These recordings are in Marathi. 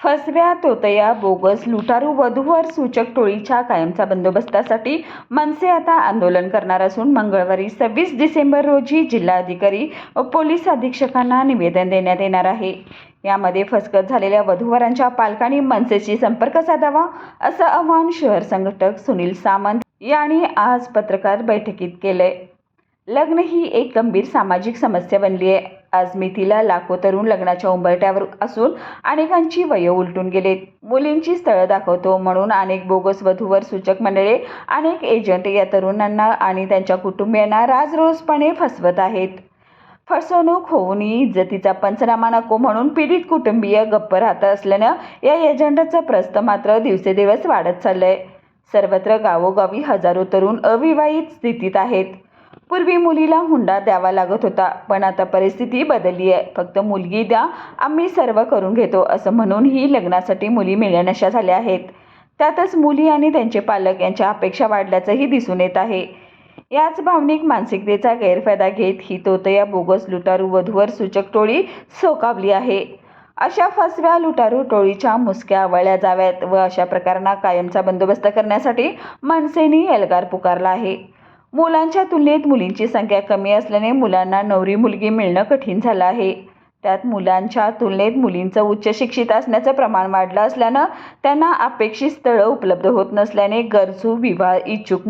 फसव्या, तोतया, बोगस, लुटारू वधूवर सूचक टोळीच्या कायमचा बंदोबस्तासाठी मनसे आता आंदोलन करणार असून मंगळवारी 26 डिसेंबर रोजी जिल्हाधिकारी व पोलीस अधीक्षकांना निवेदन देण्यात येणार आहे. यामध्ये फसगत झालेल्या वधूवरांच्या पालकांनी मनसेशी संपर्क साधावा असं आवाहन शहर संघटक सुनील सामंत यांनी आज पत्रकार बैठकीत केलंय. लग्न ही एक गंभीर सामाजिक समस्या बनली आहे. आज मितीला लाखो तरुण लग्नाच्या उंबरठ्यावर असून अनेकांची वय उलटून गेलेत. मुलींची स्थळं दाखवतो म्हणून अनेक बोगस वधूवर सूचक मंडळे, अनेक एजंट या तरुणांना आणि त्यांच्या कुटुंबियांना राजरोसपणे फसवत आहेत. फसवणूक होऊन इज्जतीचा पंचनामा नको म्हणून पीडित कुटुंबीय गप्प राहत असल्यानं या एजंटाचं प्रस्त मात्र दिवसेदिवस वाढत चाललंय. सर्वत्र गावोगावी हजारो तरुण अविवाहित स्थितीत आहेत. पूर्वी मुलीला हुंडा द्यावा लागत होता, पण आता परिस्थिती बदलली आहे. फक्त मुलगी द्या, आम्ही सर्व करून घेतो असं म्हणून ही लग्नासाठी मुली मिळण्याशा झाल्या आहेत. त्यातच मुली आणि त्यांचे पालक यांच्या अपेक्षा वाढल्याचंही दिसून येत आहे. याच भावनिक मानसिकतेचा गैरफायदा घेत ही तोतया, बोगस, लुटारू वधूवर सूचक टोळी सोकावली आहे. अशा फसव्या, लुटारू टोळीच्या मुसक्या आवळल्या जाव्यात व अशा प्रकारांना कायमचा बंदोबस्त करण्यासाठी मनसेने एल्गार पुकारला आहे. मुलांच्या तुलनेत मुलींची संख्या कमी असल्याने मुलांना नवरी मुलगी मिळणं कठीण झालं आहे. त्यात मुलांच्या तुलनेत मुलींचं उच्च शिक्षित असण्याचं प्रमाण वाढलं असल्यानं त्यांना अपेक्षित स्थळं उपलब्ध होत नसल्याने गरजू विवाह इच्छुक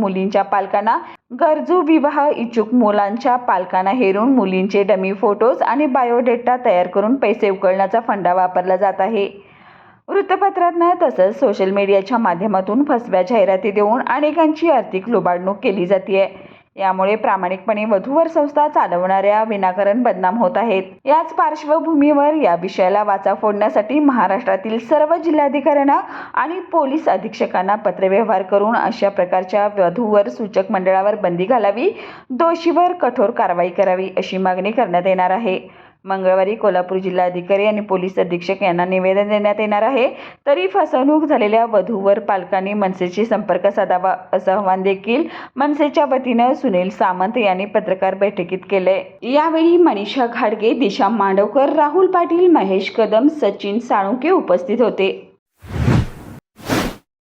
मुलांच्या पालकांना हेरून मुलींचे डमी फोटोज आणि बायोडेटा तयार करून पैसे उकळण्याचा फंडा वापरला जात आहे. वृत्तपत्रांना तसंच सोशल मीडियाच्या माध्यमातून फसव्या जाहिराती देऊन अनेकांची आर्थिक लुबाडणूक केली जाते. यामुळे प्रामाणिकपणे वधूवर संस्था चालवणाऱ्या विनाकारण बदनाम होत आहेत. याच पार्श्वभूमीवर या विषयाला वाचा फोडण्यासाठी महाराष्ट्रातील सर्व जिल्हाधिकाऱ्यांना आणि पोलीस अधीक्षकांना पत्रव्यवहार करून अशा प्रकारच्या वधूवर सूचक मंडळावर बंदी घालावी, दोषीवर कठोर कारवाई करावी अशी मागणी करण्यात येणार आहे. मंगळवारी कोल्हापूर जिल्हाधिकारी आणि पोलीस अधीक्षक यांना निवेदन देण्यात येणार आहे. तरी फसवणूक झालेल्या वधूवर पालकांनी मनसेशी संपर्क साधावा असं आवाहन देखील मनसेच्या वतीनं सुनील सामंत यांनी पत्रकार बैठकीत केलंय. यावेळी मनीषा घाडगे, दिशा मांडवकर, राहुल पाटील, महेश कदम, सचिन साळुंके उपस्थित होते.